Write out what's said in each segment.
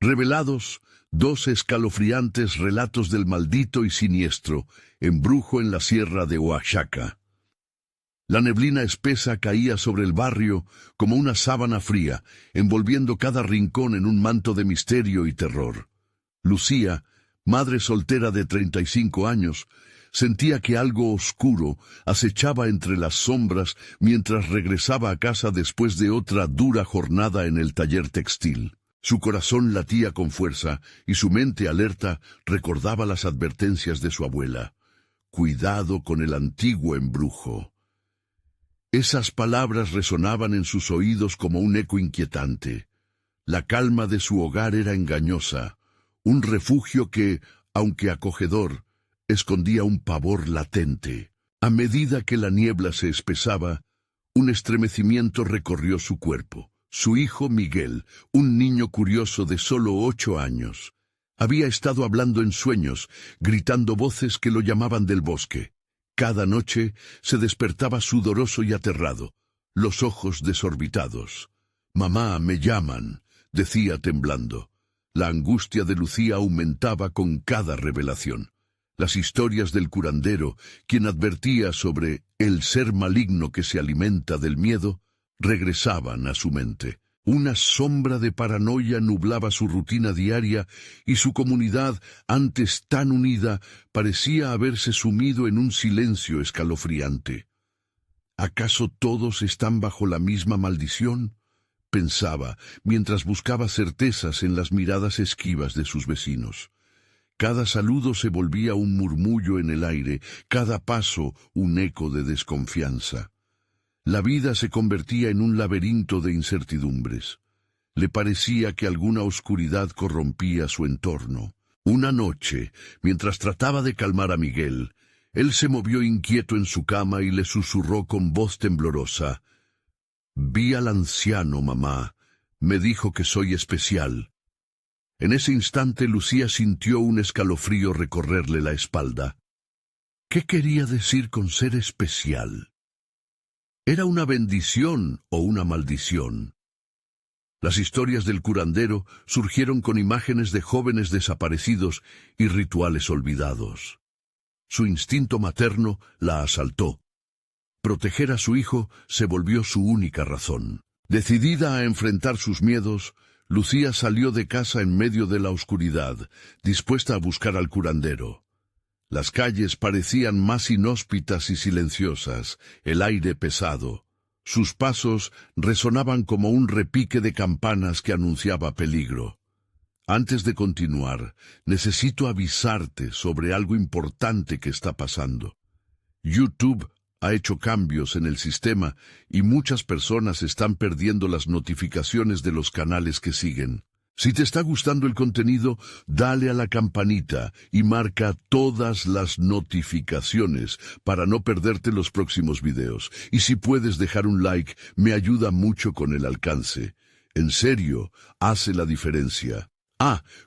Revelados, dos escalofriantes relatos del maldito y siniestro embrujo en la sierra de Oaxaca. La neblina espesa caía sobre el barrio como una sábana fría, envolviendo cada rincón en un manto de misterio y terror. Lucía, madre soltera de 35 años, sentía que algo oscuro acechaba entre las sombras mientras regresaba a casa después de otra dura jornada en el taller textil. Su corazón latía con fuerza y su mente alerta recordaba las advertencias de su abuela. Cuidado con el antiguo embrujo. Esas palabras resonaban en sus oídos como un eco inquietante. La calma de su hogar era engañosa, un refugio que, aunque acogedor, escondía un pavor latente. A medida que la niebla se espesaba, un estremecimiento recorrió su cuerpo. Su hijo Miguel, un niño curioso de solo 8 años, había estado hablando en sueños, gritando voces que lo llamaban del bosque. Cada noche se despertaba sudoroso y aterrado, los ojos desorbitados. «Mamá, me llaman», decía temblando. La angustia de Lucía aumentaba con cada revelación. Las historias del curandero, quien advertía sobre el ser maligno que se alimenta del miedo, regresaban a su mente. Una sombra de paranoia nublaba su rutina diaria y su comunidad, antes tan unida, parecía haberse sumido en un silencio escalofriante. ¿Acaso todos están bajo la misma maldición?, pensaba, mientras buscaba certezas en las miradas esquivas de sus vecinos. Cada saludo se volvía un murmullo en el aire, cada paso un eco de desconfianza. La vida se convertía en un laberinto de incertidumbres. Le parecía que alguna oscuridad corrompía su entorno. Una noche, mientras trataba de calmar a Miguel, él se movió inquieto en su cama y le susurró con voz temblorosa: «Vi al anciano, mamá. Me dijo que soy especial». En ese instante Lucía sintió un escalofrío recorrerle la espalda. ¿Qué quería decir con ser especial? ¿Era una bendición o una maldición? Las historias del curandero surgieron con imágenes de jóvenes desaparecidos y rituales olvidados. Su instinto materno la asaltó. Proteger a su hijo se volvió su única razón. Decidida a enfrentar sus miedos, Lucía salió de casa en medio de la oscuridad, dispuesta a buscar al curandero. Las calles parecían más inhóspitas y silenciosas, el aire pesado. Sus pasos resonaban como un repique de campanas que anunciaba peligro. Antes de continuar, necesito avisarte sobre algo importante que está pasando. YouTube ha hecho cambios en el sistema y muchas personas están perdiendo las notificaciones de los canales que siguen. Si te está gustando el contenido, dale a la campanita y marca todas las notificaciones para no perderte los próximos videos. Y si puedes dejar un like, me ayuda mucho con el alcance. En serio, hace la diferencia.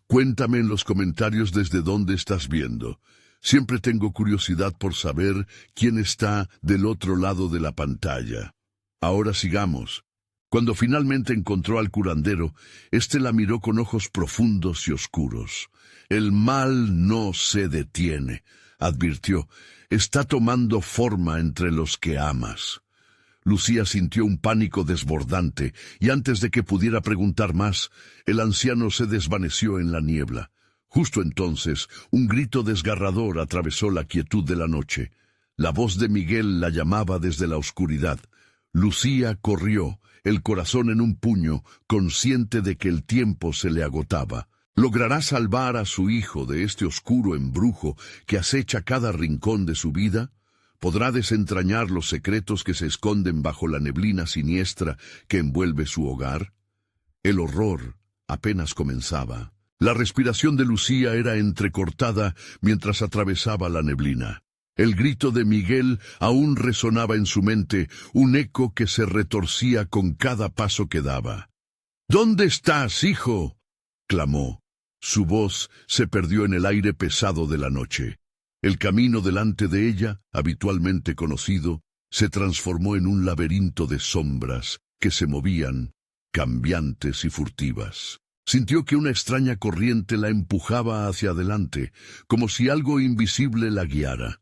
Cuéntame en los comentarios desde dónde estás viendo. Siempre tengo curiosidad por saber quién está del otro lado de la pantalla. Ahora sigamos. Cuando finalmente encontró al curandero, éste la miró con ojos profundos y oscuros. «El mal no se detiene», advirtió. «Está tomando forma entre los que amas». Lucía sintió un pánico desbordante, y antes de que pudiera preguntar más, el anciano se desvaneció en la niebla. Justo entonces, un grito desgarrador atravesó la quietud de la noche. La voz de Miguel la llamaba desde la oscuridad. Lucía corrió, el corazón en un puño, consciente de que el tiempo se le agotaba. ¿Logrará salvar a su hijo de este oscuro embrujo que acecha cada rincón de su vida? ¿Podrá desentrañar los secretos que se esconden bajo la neblina siniestra que envuelve su hogar? El horror apenas comenzaba. La respiración de Lucía era entrecortada mientras atravesaba la neblina. El grito de Miguel aún resonaba en su mente, un eco que se retorcía con cada paso que daba. «¿Dónde estás, hijo?», clamó. Su voz se perdió en el aire pesado de la noche. El camino delante de ella, habitualmente conocido, se transformó en un laberinto de sombras que se movían, cambiantes y furtivas. Sintió que una extraña corriente la empujaba hacia adelante, como si algo invisible la guiara.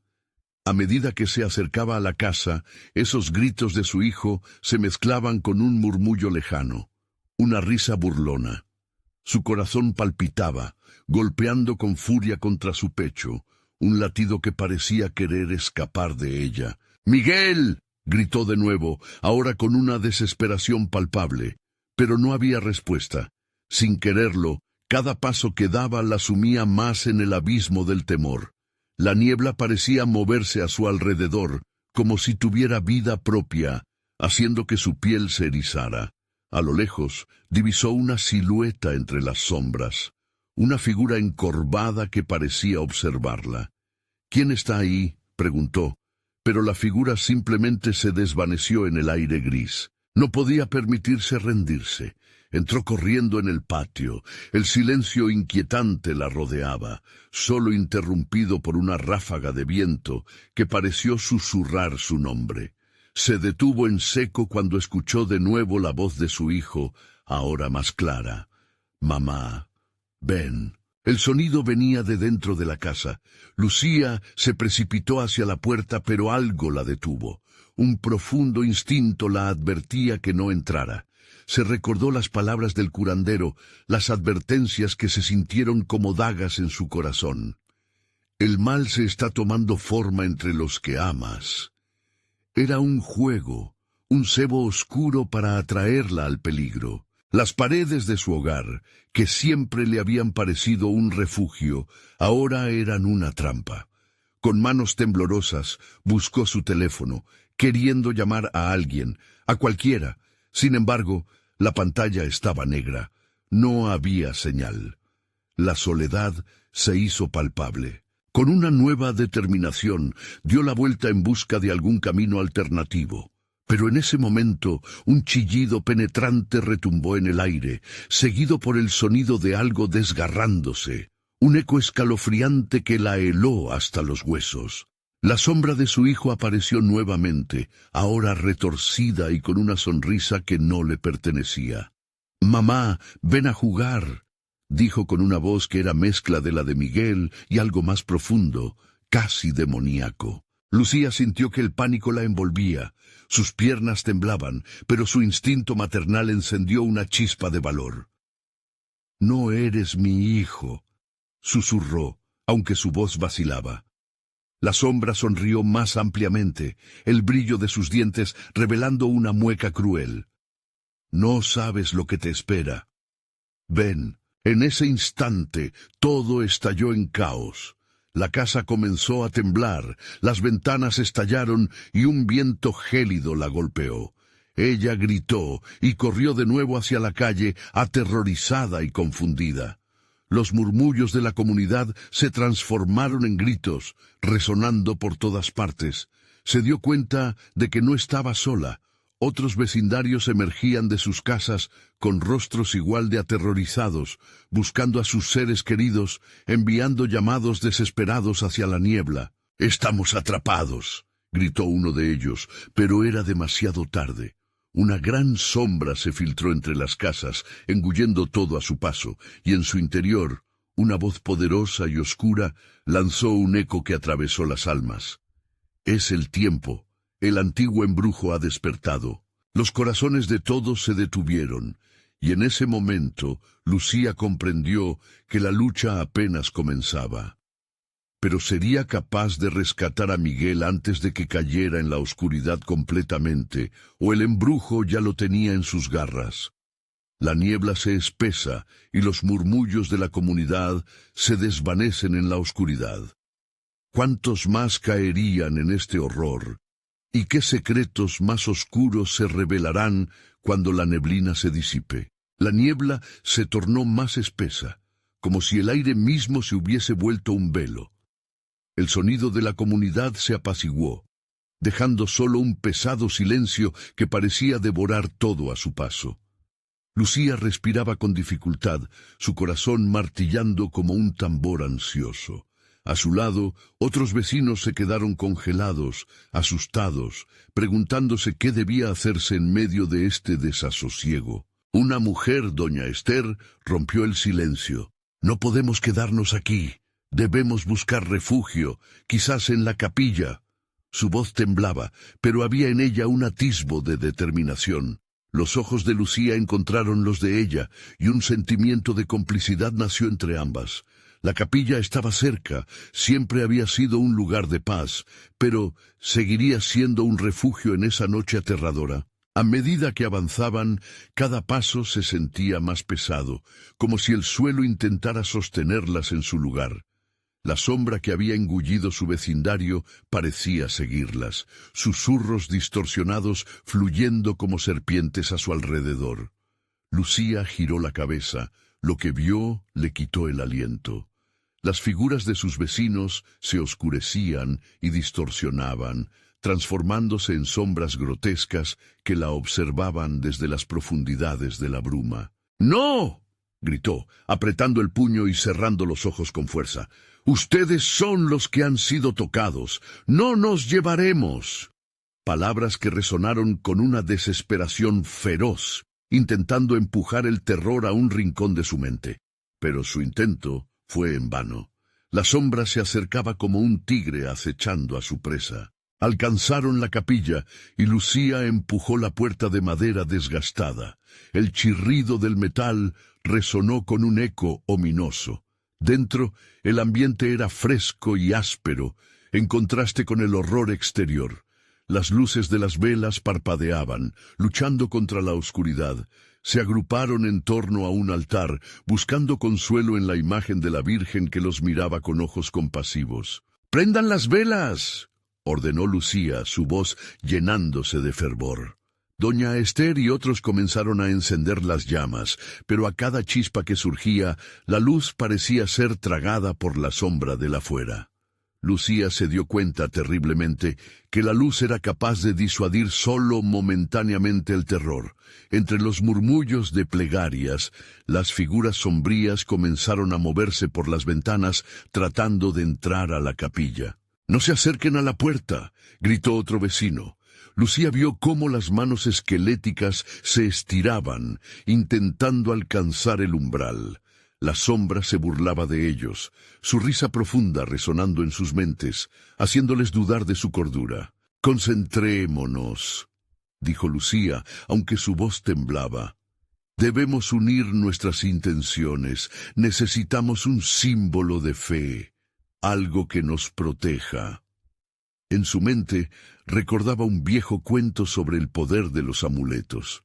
A medida que se acercaba a la casa, esos gritos de su hijo se mezclaban con un murmullo lejano, una risa burlona. Su corazón palpitaba, golpeando con furia contra su pecho, un latido que parecía querer escapar de ella. ¡Miguel!, gritó de nuevo, ahora con una desesperación palpable, pero no había respuesta. Sin quererlo, cada paso que daba la sumía más en el abismo del temor. La niebla parecía moverse a su alrededor, como si tuviera vida propia, haciendo que su piel se erizara. A lo lejos, divisó una silueta entre las sombras, una figura encorvada que parecía observarla. «¿Quién está ahí?», preguntó, pero la figura simplemente se desvaneció en el aire gris. No podía permitirse rendirse. Entró corriendo en el patio. El silencio inquietante la rodeaba, solo interrumpido por una ráfaga de viento que pareció susurrar su nombre. Se detuvo en seco cuando escuchó de nuevo la voz de su hijo, ahora más clara. «Mamá, ven». El sonido venía de dentro de la casa. Lucía se precipitó hacia la puerta, pero algo la detuvo. Un profundo instinto la advertía que no entrara. Se recordó las palabras del curandero, las advertencias que se sintieron como dagas en su corazón. «El mal se está tomando forma entre los que amas». Era un juego, un cebo oscuro para atraerla al peligro. Las paredes de su hogar, que siempre le habían parecido un refugio, ahora eran una trampa. Con manos temblorosas, buscó su teléfono, queriendo llamar a alguien, a cualquiera. Sin embargo, la pantalla estaba negra. No había señal. La soledad se hizo palpable. Con una nueva determinación, dio la vuelta en busca de algún camino alternativo. Pero en ese momento, un chillido penetrante retumbó en el aire, seguido por el sonido de algo desgarrándose, un eco escalofriante que la heló hasta los huesos. La sombra de su hijo apareció nuevamente, ahora retorcida y con una sonrisa que no le pertenecía. «Mamá, ven a jugar», dijo con una voz que era mezcla de la de Miguel y algo más profundo, casi demoníaco. Lucía sintió que el pánico la envolvía. Sus piernas temblaban, pero su instinto maternal encendió una chispa de valor. «No eres mi hijo», susurró, aunque su voz vacilaba. La sombra sonrió más ampliamente, el brillo de sus dientes revelando una mueca cruel. «No sabes lo que te espera. Ven». En ese instante, todo estalló en caos. La casa comenzó a temblar, las ventanas estallaron y un viento gélido la golpeó. Ella gritó y corrió de nuevo hacia la calle, aterrorizada y confundida. Los murmullos de la comunidad se transformaron en gritos, resonando por todas partes. Se dio cuenta de que no estaba sola. Otros vecindarios emergían de sus casas con rostros igual de aterrorizados, buscando a sus seres queridos, enviando llamados desesperados hacia la niebla. «Estamos atrapados», gritó uno de ellos, pero era demasiado tarde. Una gran sombra se filtró entre las casas, engullendo todo a su paso, y en su interior, una voz poderosa y oscura lanzó un eco que atravesó las almas. «Es el tiempo. El antiguo embrujo ha despertado». Los corazones de todos se detuvieron, y en ese momento Lucía comprendió que la lucha apenas comenzaba. Pero ¿sería capaz de rescatar a Miguel antes de que cayera en la oscuridad completamente, o el embrujo ya lo tenía en sus garras? La niebla se espesa y los murmullos de la comunidad se desvanecen en la oscuridad. ¿Cuántos más caerían en este horror? ¿Y qué secretos más oscuros se revelarán cuando la neblina se disipe? La niebla se tornó más espesa, como si el aire mismo se hubiese vuelto un velo. El sonido de la comunidad se apaciguó, dejando solo un pesado silencio que parecía devorar todo a su paso. Lucía respiraba con dificultad, su corazón martillando como un tambor ansioso. A su lado, otros vecinos se quedaron congelados, asustados, preguntándose qué debía hacerse en medio de este desasosiego. Una mujer, doña Esther, rompió el silencio. No podemos quedarnos aquí. Debemos buscar refugio, quizás en la capilla. Su voz temblaba, pero había en ella un atisbo de determinación. Los ojos de Lucía encontraron los de ella, y un sentimiento de complicidad nació entre ambas. La capilla estaba cerca, siempre había sido un lugar de paz, pero ¿seguiría siendo un refugio en esa noche aterradora? A medida que avanzaban, cada paso se sentía más pesado, como si el suelo intentara sostenerlas en su lugar. La sombra que había engullido su vecindario parecía seguirlas, susurros distorsionados fluyendo como serpientes a su alrededor. Lucía giró la cabeza, lo que vio le quitó el aliento. Las figuras de sus vecinos se oscurecían y distorsionaban, transformándose en sombras grotescas que la observaban desde las profundidades de la bruma. ¡No!, gritó, apretando el puño y cerrando los ojos con fuerza. «Ustedes son los que han sido tocados. ¡No nos llevaremos!». Palabras que resonaron con una desesperación feroz, intentando empujar el terror a un rincón de su mente. Pero su intento fue en vano. La sombra se acercaba como un tigre acechando a su presa. Alcanzaron la capilla y Lucía empujó la puerta de madera desgastada. El chirrido del metal resonó con un eco ominoso. Dentro, el ambiente era fresco y áspero, en contraste con el horror exterior. Las luces de las velas parpadeaban, luchando contra la oscuridad. Se agruparon en torno a un altar, buscando consuelo en la imagen de la Virgen que los miraba con ojos compasivos. «¡Prendan las velas!», ordenó Lucía, su voz llenándose de fervor. Doña Esther y otros comenzaron a encender las llamas, pero a cada chispa que surgía, la luz parecía ser tragada por la sombra de la fuera. Lucía se dio cuenta terriblemente que la luz era capaz de disuadir solo momentáneamente el terror. Entre los murmullos de plegarias, las figuras sombrías comenzaron a moverse por las ventanas tratando de entrar a la capilla. «¡No se acerquen a la puerta!», gritó otro vecino. Lucía vio cómo las manos esqueléticas se estiraban, intentando alcanzar el umbral. La sombra se burlaba de ellos, su risa profunda resonando en sus mentes, haciéndoles dudar de su cordura. «Concentrémonos», dijo Lucía, aunque su voz temblaba. «Debemos unir nuestras intenciones. Necesitamos un símbolo de fe, algo que nos proteja». En su mente recordaba un viejo cuento sobre el poder de los amuletos.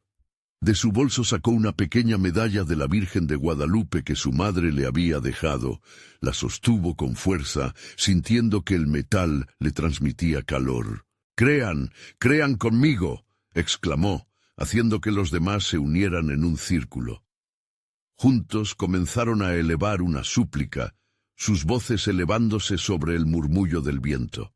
De su bolso sacó una pequeña medalla de la Virgen de Guadalupe que su madre le había dejado. La sostuvo con fuerza, sintiendo que el metal le transmitía calor. «¡Crean, crean conmigo!», exclamó, haciendo que los demás se unieran en un círculo. Juntos comenzaron a elevar una súplica, sus voces elevándose sobre el murmullo del viento.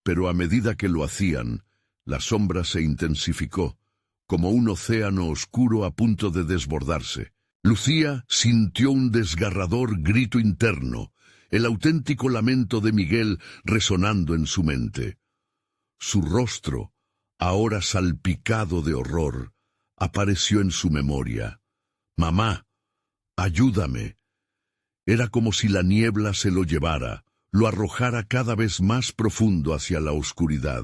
Pero a medida que lo hacían, la sombra se intensificó, como un océano oscuro a punto de desbordarse. Lucía sintió un desgarrador grito interno, el auténtico lamento de Miguel resonando en su mente. Su rostro, ahora salpicado de horror, apareció en su memoria. «Mamá, ayúdame». Era como si la niebla se lo llevara, lo arrojara cada vez más profundo hacia la oscuridad.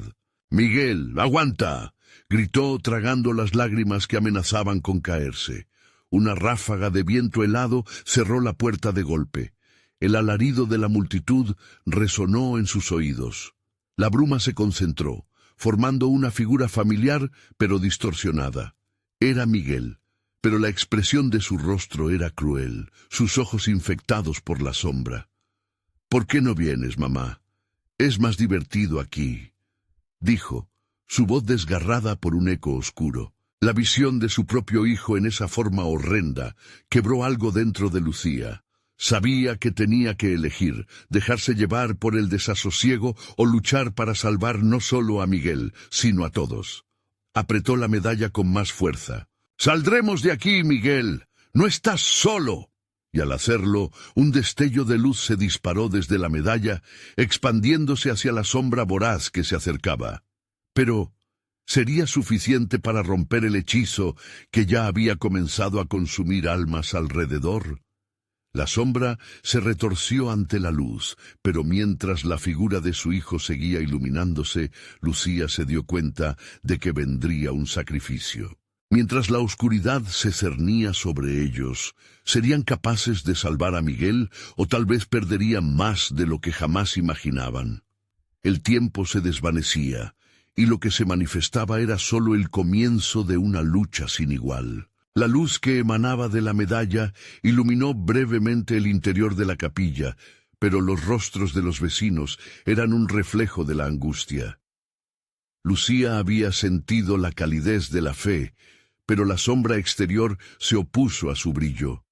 «Miguel, aguanta», gritó tragando las lágrimas que amenazaban con caerse. Una ráfaga de viento helado cerró la puerta de golpe. El alarido de la multitud resonó en sus oídos. La bruma se concentró, formando una figura familiar pero distorsionada. Era Miguel, pero la expresión de su rostro era cruel, sus ojos infectados por la sombra. «¿Por qué no vienes, mamá? Es más divertido aquí», dijo, su voz desgarrada por un eco oscuro. La visión de su propio hijo en esa forma horrenda quebró algo dentro de Lucía. Sabía que tenía que elegir, dejarse llevar por el desasosiego o luchar para salvar no solo a Miguel, sino a todos. Apretó la medalla con más fuerza. «¡Saldremos de aquí, Miguel! ¡No estás solo!». Y al hacerlo, un destello de luz se disparó desde la medalla, expandiéndose hacia la sombra voraz que se acercaba. Pero Sería suficiente para romper el hechizo que ya había comenzado a consumir almas alrededor. La sombra se retorció ante la luz, pero mientras la figura de su hijo seguía iluminándose, Lucía se dio cuenta de que vendría un sacrificio. Mientras la oscuridad se cernía sobre ellos, ¿serían capaces de salvar a Miguel o tal vez perderían más de lo que jamás imaginaban? El tiempo se desvanecía, y lo que se manifestaba era solo el comienzo de una lucha sin igual. La luz que emanaba de la medalla iluminó brevemente el interior de la capilla, pero los rostros de los vecinos eran un reflejo de la angustia. Lucía había sentido la calidez de la fe, pero la sombra exterior se opuso a su brillo.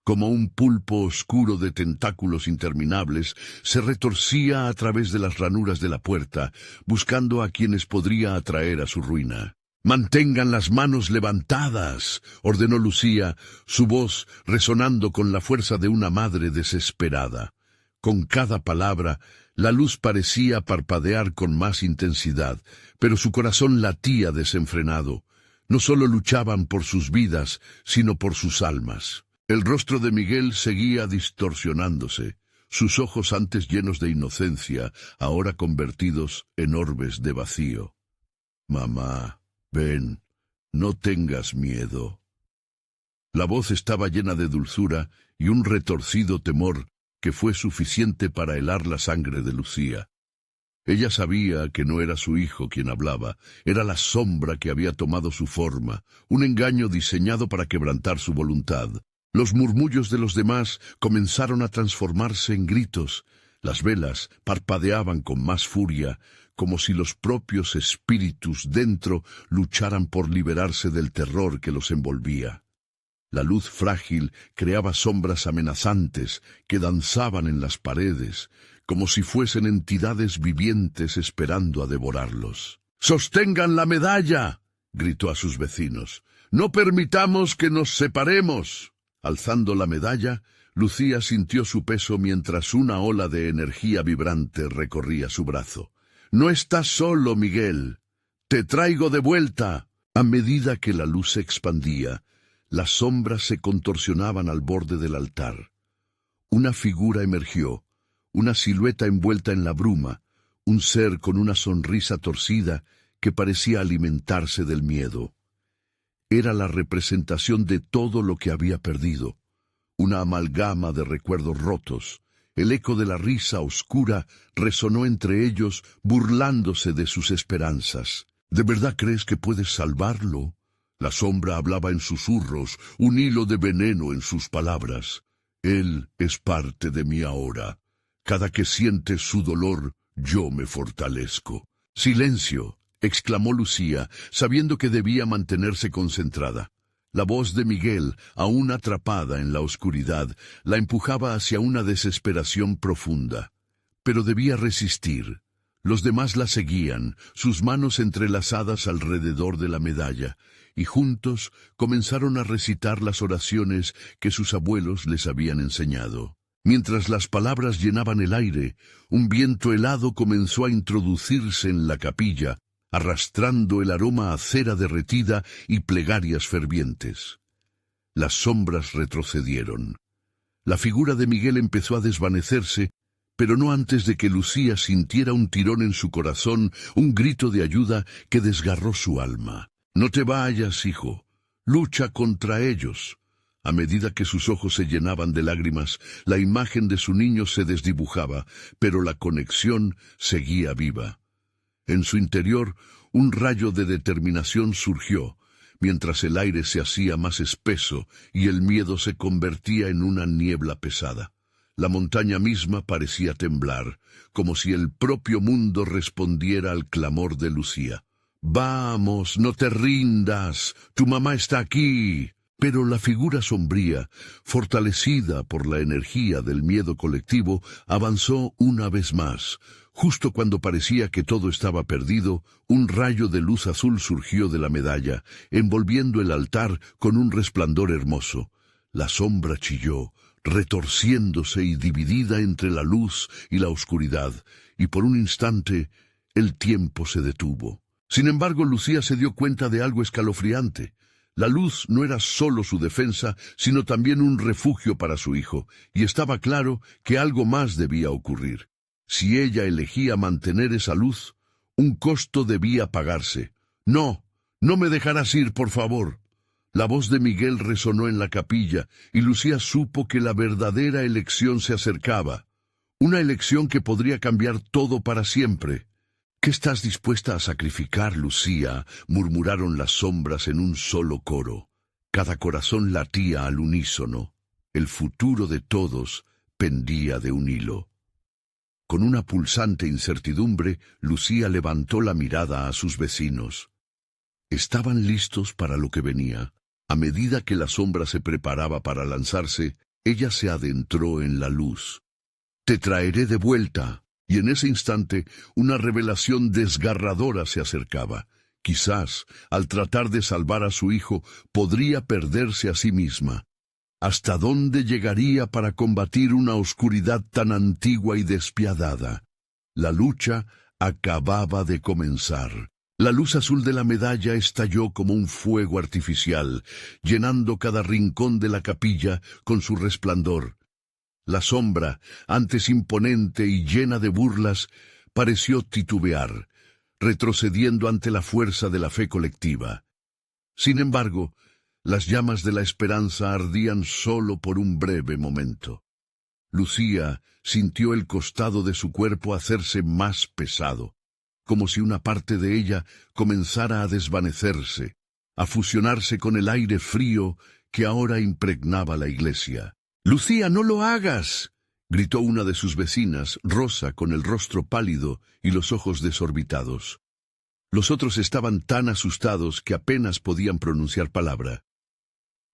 Como un pulpo oscuro de tentáculos interminables, se retorcía a través de las ranuras de la puerta, buscando a quienes podría atraer a su ruina. «Mantengan las manos levantadas», ordenó Lucía, su voz resonando con la fuerza de una madre desesperada. Con cada palabra, la luz parecía parpadear con más intensidad, pero su corazón latía desenfrenado. No solo luchaban por sus vidas, sino por sus almas. El rostro de Miguel seguía distorsionándose, sus ojos antes llenos de inocencia, ahora convertidos en orbes de vacío. «Mamá, ven, no tengas miedo». La voz estaba llena de dulzura y un retorcido temor que fue suficiente para helar la sangre de Lucía. Ella sabía que no era su hijo quien hablaba, era la sombra que había tomado su forma, un engaño diseñado para quebrantar su voluntad. Los murmullos de los demás comenzaron a transformarse en gritos. Las velas parpadeaban con más furia, como si los propios espíritus dentro lucharan por liberarse del terror que los envolvía. La luz frágil creaba sombras amenazantes que danzaban en las paredes, como si fuesen entidades vivientes esperando a devorarlos. «¡Sostengan la medalla!», gritó a sus vecinos. «¡No permitamos que nos separemos!». Alzando la medalla, Lucía sintió su peso mientras una ola de energía vibrante recorría su brazo. «No estás solo, Miguel. Te traigo de vuelta». A medida que la luz se expandía, las sombras se contorsionaban al borde del altar. Una figura emergió, una silueta envuelta en la bruma, un ser con una sonrisa torcida que parecía alimentarse del miedo. Era la representación de todo lo que había perdido, una amalgama de recuerdos rotos. El eco de la risa oscura resonó entre ellos, burlándose de sus esperanzas. «¿De verdad crees que puedes salvarlo?». La sombra hablaba en susurros, un hilo de veneno en sus palabras. «Él es parte de mí ahora. Cada que sientes su dolor, yo me fortalezco». «¡Silencio!», exclamó Lucía, sabiendo que debía mantenerse concentrada. La voz de Miguel, aún atrapada en la oscuridad, la empujaba hacia una desesperación profunda. Pero debía resistir. Los demás la seguían, sus manos entrelazadas alrededor de la medalla, y juntos comenzaron a recitar las oraciones que sus abuelos les habían enseñado. Mientras las palabras llenaban el aire, un viento helado comenzó a introducirse en la capilla, arrastrando el aroma a cera derretida y plegarias fervientes. Las sombras retrocedieron. La figura de Miguel empezó a desvanecerse, pero no antes de que Lucía sintiera un tirón en su corazón, un grito de ayuda que desgarró su alma. «No te vayas, hijo. Lucha contra ellos». A medida que sus ojos se llenaban de lágrimas, la imagen de su niño se desdibujaba, pero la conexión seguía viva. En su interior, un rayo de determinación surgió, mientras el aire se hacía más espeso y el miedo se convertía en una niebla pesada. La montaña misma parecía temblar, como si el propio mundo respondiera al clamor de Lucía. «Vamos, no te rindas, tu mamá está aquí». Pero la figura sombría, fortalecida por la energía del miedo colectivo, avanzó una vez más. Justo cuando parecía que todo estaba perdido, un rayo de luz azul surgió de la medalla, envolviendo el altar con un resplandor hermoso. La sombra chilló, retorciéndose y dividida entre la luz y la oscuridad, y por un instante el tiempo se detuvo. Sin embargo, Lucía se dio cuenta de algo escalofriante. La luz no era solo su defensa, sino también un refugio para su hijo, y estaba claro que algo más debía ocurrir. Si ella elegía mantener esa luz, un costo debía pagarse. «No, no me dejarás ir, por favor». La voz de Miguel resonó en la capilla, y Lucía supo que la verdadera elección se acercaba. Una elección que podría cambiar todo para siempre. «¿Qué estás dispuesta a sacrificar, Lucía?», murmuraron las sombras en un solo coro. Cada corazón latía al unísono. El futuro de todos pendía de un hilo. Con una pulsante incertidumbre, Lucía levantó la mirada a sus vecinos. Estaban listos para lo que venía. A medida que la sombra se preparaba para lanzarse, ella se adentró en la luz. «Te traeré de vuelta». Y en ese instante, una revelación desgarradora se acercaba. Quizás, al tratar de salvar a su hijo, podría perderse a sí misma. ¿Hasta dónde llegaría para combatir una oscuridad tan antigua y despiadada? La lucha acababa de comenzar. La luz azul de la medalla estalló como un fuego artificial, llenando cada rincón de la capilla con su resplandor. La sombra, antes imponente y llena de burlas, pareció titubear, retrocediendo ante la fuerza de la fe colectiva. Sin embargo, las llamas de la esperanza ardían solo por un breve momento. Lucía sintió el costado de su cuerpo hacerse más pesado, como si una parte de ella comenzara a desvanecerse, a fusionarse con el aire frío que ahora impregnaba la iglesia. «¡Lucía, no lo hagas!», gritó una de sus vecinas, Rosa, con el rostro pálido y los ojos desorbitados. Los otros estaban tan asustados que apenas podían pronunciar palabra.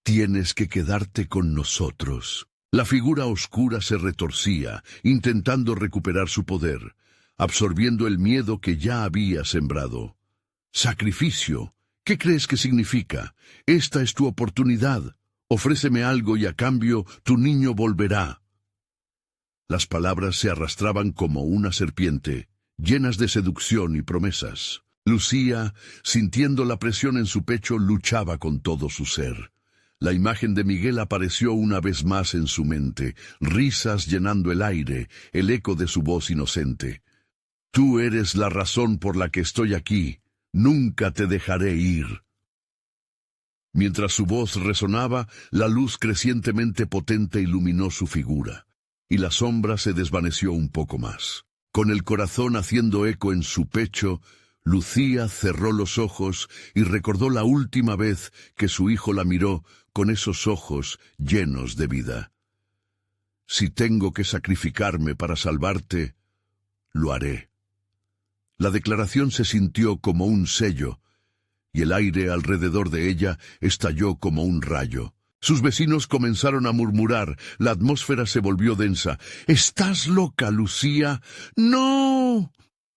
«Tienes que quedarte con nosotros». La figura oscura se retorcía, intentando recuperar su poder, absorbiendo el miedo que ya había sembrado. «Sacrificio. ¿Qué crees que significa? Esta es tu oportunidad. Ofréceme algo y a cambio tu niño volverá». Las palabras se arrastraban como una serpiente, llenas de seducción y promesas. Lucía, sintiendo la presión en su pecho, luchaba con todo su ser. La imagen de Miguel apareció una vez más en su mente, risas llenando el aire, el eco de su voz inocente. «Tú eres la razón por la que estoy aquí. Nunca te dejaré ir». Mientras su voz resonaba, la luz crecientemente potente iluminó su figura, y la sombra se desvaneció un poco más. Con el corazón haciendo eco en su pecho, Lucía cerró los ojos y recordó la última vez que su hijo la miró con esos ojos llenos de vida. «Si tengo que sacrificarme para salvarte, lo haré». La declaración se sintió como un sello, y el aire alrededor de ella estalló como un rayo. Sus vecinos comenzaron a murmurar, la atmósfera se volvió densa. «¿Estás loca, Lucía? ¡No!».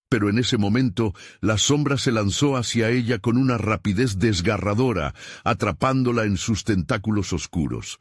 Pero en ese momento, la sombra se lanzó hacia ella con una rapidez desgarradora, atrapándola en sus tentáculos oscuros.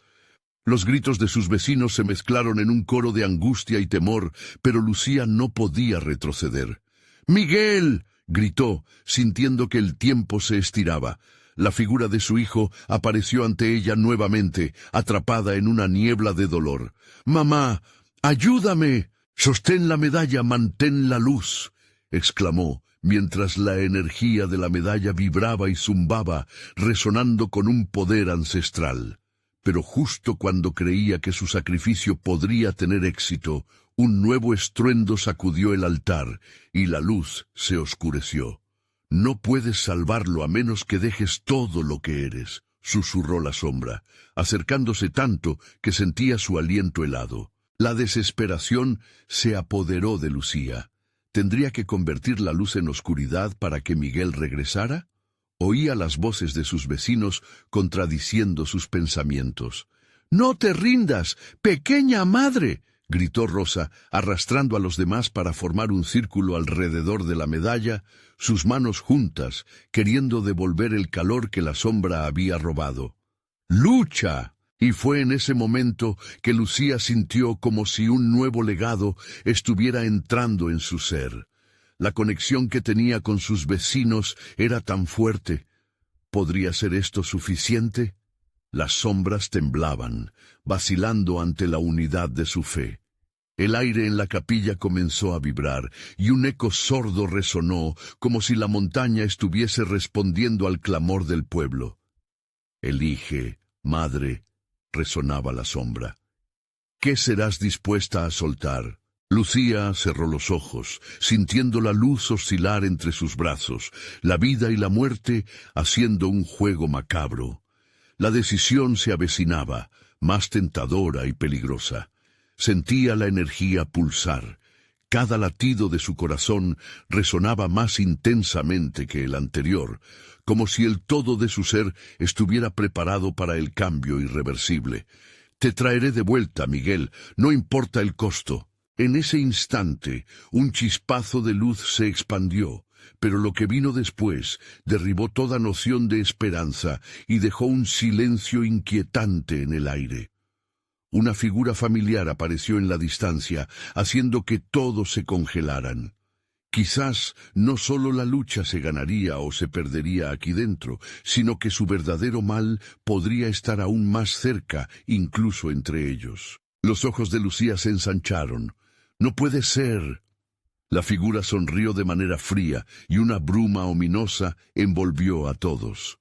Los gritos de sus vecinos se mezclaron en un coro de angustia y temor, pero Lucía no podía retroceder. «¡Miguel!», gritó, sintiendo que el tiempo se estiraba. La figura de su hijo apareció ante ella nuevamente, atrapada en una niebla de dolor. «¡Mamá, ayúdame! Sostén la medalla, mantén la luz», exclamó, mientras la energía de la medalla vibraba y zumbaba, resonando con un poder ancestral. Pero justo cuando creía que su sacrificio podría tener éxito, un nuevo estruendo sacudió el altar, y la luz se oscureció. «No puedes salvarlo a menos que dejes todo lo que eres», susurró la sombra, acercándose tanto que sentía su aliento helado. La desesperación se apoderó de Lucía. ¿Tendría que convertir la luz en oscuridad para que Miguel regresara? Oía las voces de sus vecinos contradiciendo sus pensamientos. «¡No te rindas, pequeña madre!», gritó Rosa, arrastrando a los demás para formar un círculo alrededor de la medalla, sus manos juntas, queriendo devolver el calor que la sombra había robado. «¡Lucha!». Y fue en ese momento que Lucía sintió como si un nuevo legado estuviera entrando en su ser. La conexión que tenía con sus vecinos era tan fuerte. ¿Podría ser esto suficiente? Las sombras temblaban, vacilando ante la unidad de su fe. El aire en la capilla comenzó a vibrar, y un eco sordo resonó, como si la montaña estuviese respondiendo al clamor del pueblo. «Elige, madre», resonaba la sombra. «¿Qué serás dispuesta a soltar?» Lucía cerró los ojos, sintiendo la luz oscilar entre sus brazos, la vida y la muerte haciendo un juego macabro. La decisión se avecinaba, más tentadora y peligrosa. Sentía la energía pulsar. Cada latido de su corazón resonaba más intensamente que el anterior, como si el todo de su ser estuviera preparado para el cambio irreversible. «Te traeré de vuelta, Miguel, no importa el costo». En ese instante, un chispazo de luz se expandió, pero lo que vino después derribó toda noción de esperanza y dejó un silencio inquietante en el aire. Una figura familiar apareció en la distancia, haciendo que todos se congelaran. Quizás no solo la lucha se ganaría o se perdería aquí dentro, sino que su verdadero mal podría estar aún más cerca, incluso entre ellos. Los ojos de Lucía se ensancharon. «No puede ser». La figura sonrió de manera fría y una bruma ominosa envolvió a todos.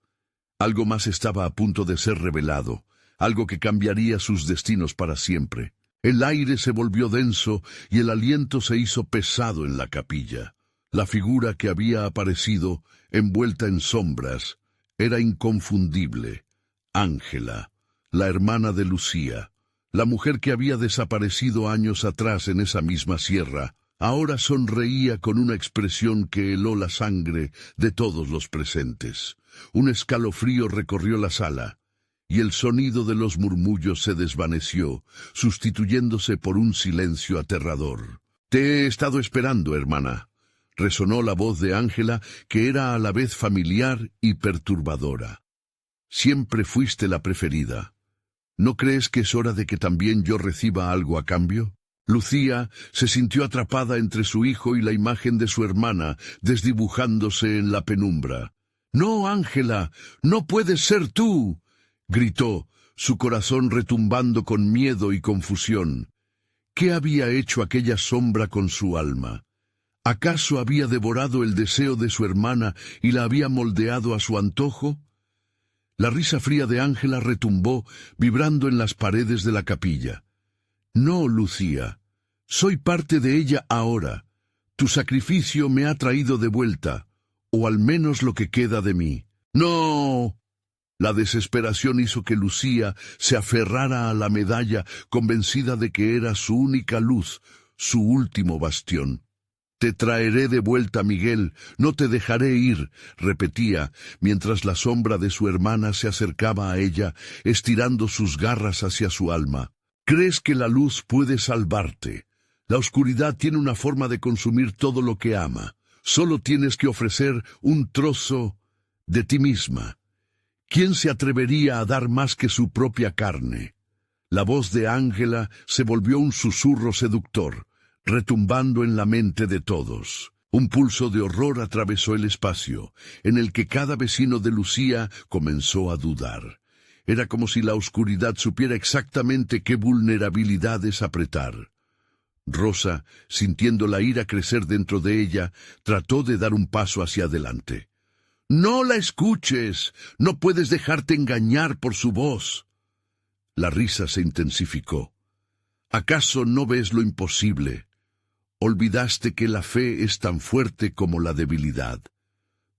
Algo más estaba a punto de ser revelado, algo que cambiaría sus destinos para siempre. El aire se volvió denso y el aliento se hizo pesado en la capilla. La figura que había aparecido, envuelta en sombras, era inconfundible. Ángela, la hermana de Lucía. La mujer que había desaparecido años atrás en esa misma sierra, ahora sonreía con una expresión que heló la sangre de todos los presentes. Un escalofrío recorrió la sala, y el sonido de los murmullos se desvaneció, sustituyéndose por un silencio aterrador. «Te he estado esperando, hermana», resonó la voz de Ángela, que era a la vez familiar y perturbadora. «Siempre fuiste la preferida. ¿No crees que es hora de que también yo reciba algo a cambio?» Lucía se sintió atrapada entre su hijo y la imagen de su hermana, desdibujándose en la penumbra. «No, Ángela, no puedes ser tú», gritó, su corazón retumbando con miedo y confusión. ¿Qué había hecho aquella sombra con su alma? ¿Acaso había devorado el deseo de su hermana y la había moldeado a su antojo? La risa fría de Ángela retumbó, vibrando en las paredes de la capilla. «No, Lucía, soy parte de ella ahora. Tu sacrificio me ha traído de vuelta, o al menos lo que queda de mí». «¡No!». La desesperación hizo que Lucía se aferrara a la medalla, convencida de que era su única luz, su último bastión. «Te traeré de vuelta, Miguel, no te dejaré ir», repetía, mientras la sombra de su hermana se acercaba a ella, estirando sus garras hacia su alma. «¿Crees que la luz puede salvarte? La oscuridad tiene una forma de consumir todo lo que ama. Solo tienes que ofrecer un trozo de ti misma. ¿Quién se atrevería a dar más que su propia carne?» La voz de Ángela se volvió un susurro seductor, retumbando en la mente de todos. Un pulso de horror atravesó el espacio, en el que cada vecino de Lucía comenzó a dudar. Era como si la oscuridad supiera exactamente qué vulnerabilidades apretar. Rosa, sintiendo la ira crecer dentro de ella, trató de dar un paso hacia adelante. «No la escuches, no puedes dejarte engañar por su voz». La risa se intensificó. «¿Acaso no ves lo imposible? Olvidaste que la fe es tan fuerte como la debilidad.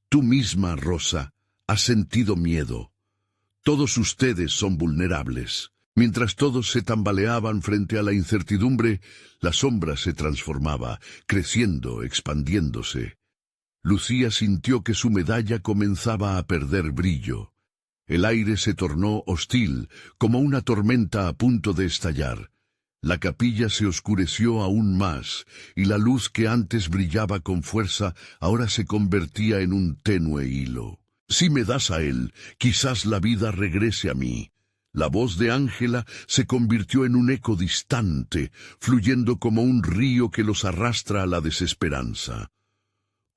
Tú misma, Rosa, has sentido miedo. Todos ustedes son vulnerables». Mientras todos se tambaleaban frente a la incertidumbre, la sombra se transformaba, creciendo, expandiéndose. Lucía sintió que su medalla comenzaba a perder brillo. El aire se tornó hostil, como una tormenta a punto de estallar. La capilla se oscureció aún más, y la luz que antes brillaba con fuerza ahora se convertía en un tenue hilo. «Si me das a él, quizás la vida regrese a mí». La voz de Ángela se convirtió en un eco distante, fluyendo como un río que los arrastra a la desesperanza.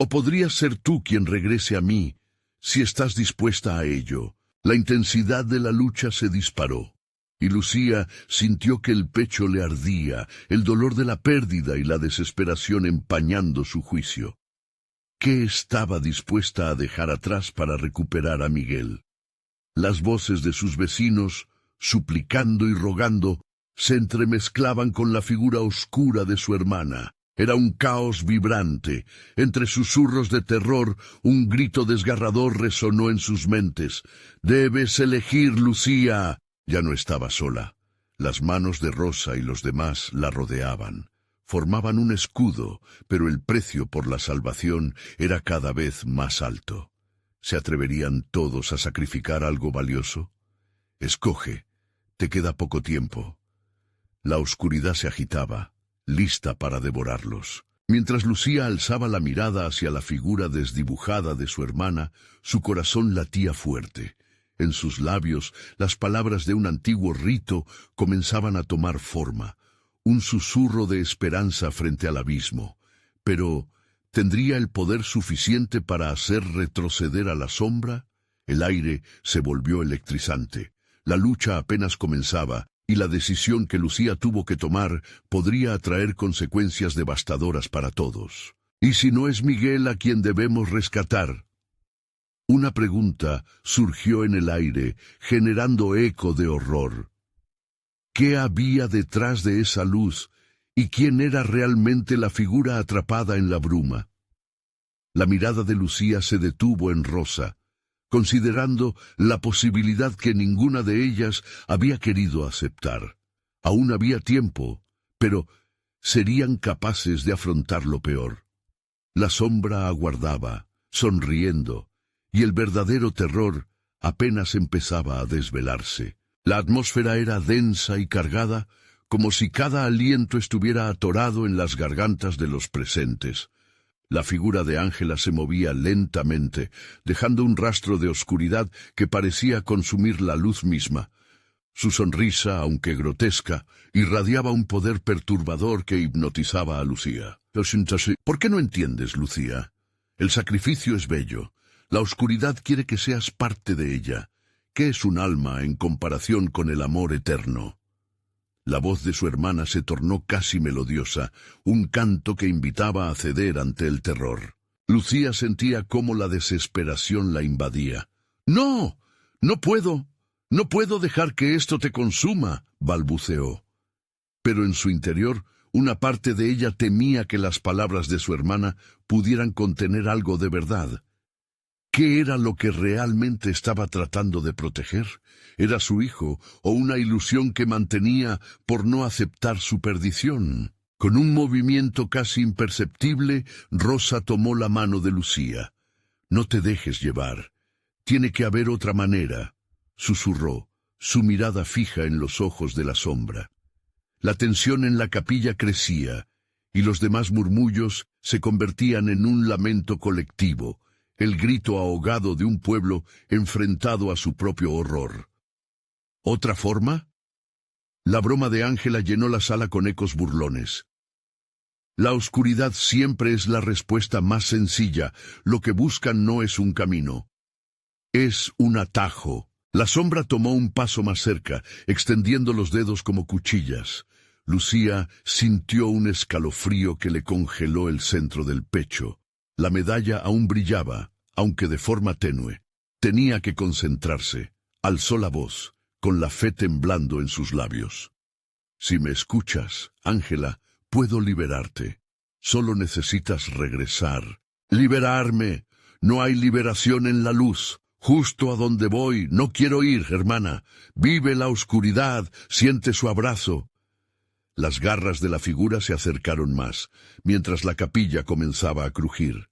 O podrías ser tú quien regrese a mí, si estás dispuesta a ello. La intensidad de la lucha se disparó, y Lucía sintió que el pecho le ardía, el dolor de la pérdida y la desesperación empañando su juicio. ¿Qué estaba dispuesta a dejar atrás para recuperar a Miguel? Las voces de sus vecinos, suplicando y rogando, se entremezclaban con la figura oscura de su hermana. Era un caos vibrante. Entre susurros de terror, un grito desgarrador resonó en sus mentes. «¡Debes elegir, Lucía!». Ya no estaba sola. Las manos de Rosa y los demás la rodeaban. Formaban un escudo, pero el precio por la salvación era cada vez más alto. ¿Se atreverían todos a sacrificar algo valioso? Escoge. Te queda poco tiempo. La oscuridad se agitaba, lista para devorarlos. Mientras Lucía alzaba la mirada hacia la figura desdibujada de su hermana, su corazón latía fuerte. En sus labios, las palabras de un antiguo rito comenzaban a tomar forma, un susurro de esperanza frente al abismo. Pero, ¿tendría el poder suficiente para hacer retroceder a la sombra? El aire se volvió electrizante. La lucha apenas comenzaba, y la decisión que Lucía tuvo que tomar podría atraer consecuencias devastadoras para todos. ¿Y si no es Miguel a quien debemos rescatar? Una pregunta surgió en el aire, generando eco de horror. ¿Qué había detrás de esa luz? ¿Y quién era realmente la figura atrapada en la bruma? La mirada de Lucía se detuvo en Rosa, considerando la posibilidad que ninguna de ellas había querido aceptar. Aún había tiempo, pero serían capaces de afrontar lo peor. La sombra aguardaba, sonriendo, y el verdadero terror apenas empezaba a desvelarse. La atmósfera era densa y cargada, como si cada aliento estuviera atorado en las gargantas de los presentes. La figura de Ángela se movía lentamente, dejando un rastro de oscuridad que parecía consumir la luz misma. Su sonrisa, aunque grotesca, irradiaba un poder perturbador que hipnotizaba a Lucía. ¿Por qué no entiendes, Lucía? El sacrificio es bello. La oscuridad quiere que seas parte de ella. ¿Qué es un alma en comparación con el amor eterno? La voz de su hermana se tornó casi melodiosa, un canto que invitaba a ceder ante el terror. Lucía sentía cómo la desesperación la invadía. «¡No! ¡No puedo! ¡No puedo dejar que esto te consuma!», balbuceó. Pero en su interior, una parte de ella temía que las palabras de su hermana pudieran contener algo de verdad. ¿Qué era lo que realmente estaba tratando de proteger? ¿Era su hijo o una ilusión que mantenía por no aceptar su perdición? Con un movimiento casi imperceptible, Rosa tomó la mano de Lucía. «No te dejes llevar. Tiene que haber otra manera», susurró, su mirada fija en los ojos de la sombra. La tensión en la capilla crecía, y los demás murmullos se convertían en un lamento colectivo, el grito ahogado de un pueblo enfrentado a su propio horror. ¿Otra forma? La broma de Ángela llenó la sala con ecos burlones. La oscuridad siempre es la respuesta más sencilla. Lo que buscan no es un camino. Es un atajo. La sombra tomó un paso más cerca, extendiendo los dedos como cuchillas. Lucía sintió un escalofrío que le congeló el centro del pecho. La medalla aún brillaba, aunque de forma tenue. Tenía que concentrarse. Alzó la voz, con la fe temblando en sus labios. «Si me escuchas, Ángela, puedo liberarte. Solo necesitas regresar». «¡Liberarme! No hay liberación en la luz. Justo a donde voy, no quiero ir, hermana. Vive la oscuridad, siente su abrazo». Las garras de la figura se acercaron más, mientras la capilla comenzaba a crujir.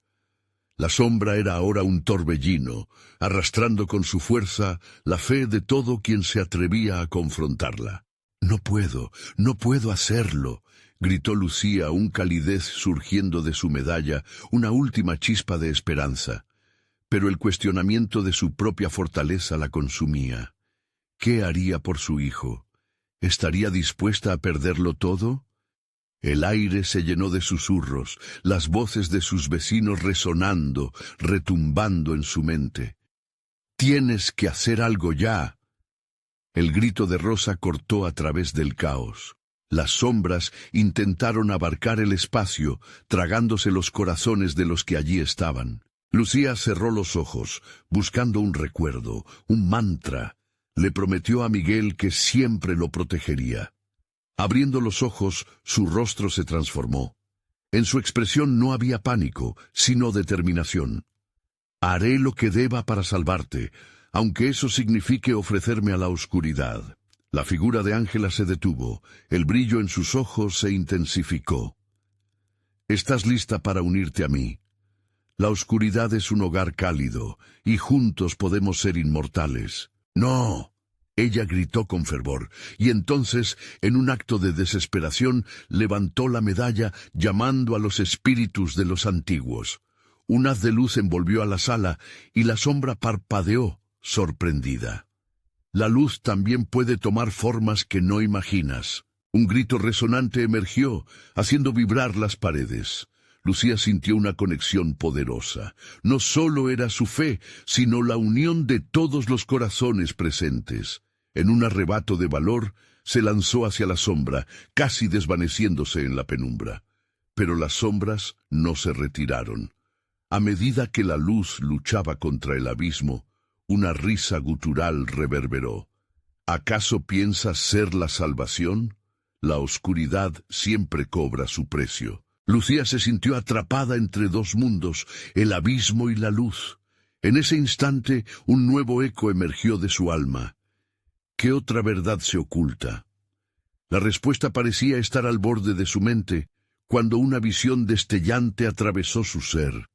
La sombra era ahora un torbellino, arrastrando con su fuerza la fe de todo quien se atrevía a confrontarla. «No puedo hacerlo», gritó Lucía, un calidez surgiendo de su medalla, una última chispa de esperanza. Pero el cuestionamiento de su propia fortaleza la consumía. ¿Qué haría por su hijo? ¿Estaría dispuesta a perderlo todo? El aire se llenó de susurros, las voces de sus vecinos resonando, retumbando en su mente. «Tienes que hacer algo ya». El grito de Rosa cortó a través del caos. Las sombras intentaron abarcar el espacio, tragándose los corazones de los que allí estaban. Lucía cerró los ojos, buscando un recuerdo, un mantra. Le prometió a Miguel que siempre lo protegería. Abriendo los ojos, su rostro se transformó. En su expresión no había pánico, sino determinación. «Haré lo que deba para salvarte, aunque eso signifique ofrecerme a la oscuridad». La figura de Ángela se detuvo, el brillo en sus ojos se intensificó. «¿Estás lista para unirte a mí? La oscuridad es un hogar cálido, y juntos podemos ser inmortales». «¡No!», ella gritó con fervor, y entonces, en un acto de desesperación, levantó la medalla llamando a los espíritus de los antiguos. Un haz de luz envolvió a la sala, y la sombra parpadeó, sorprendida. «La luz también puede tomar formas que no imaginas». Un grito resonante emergió, haciendo vibrar las paredes. Lucía sintió una conexión poderosa. No solo era su fe, sino la unión de todos los corazones presentes. En un arrebato de valor, se lanzó hacia la sombra, casi desvaneciéndose en la penumbra. Pero las sombras no se retiraron. A medida que la luz luchaba contra el abismo, una risa gutural reverberó. ¿Acaso piensas ser la salvación? La oscuridad siempre cobra su precio. Lucía se sintió atrapada entre dos mundos, el abismo y la luz. En ese instante, un nuevo eco emergió de su alma. ¿Qué otra verdad se oculta? La respuesta parecía estar al borde de su mente, cuando una visión destellante atravesó su ser.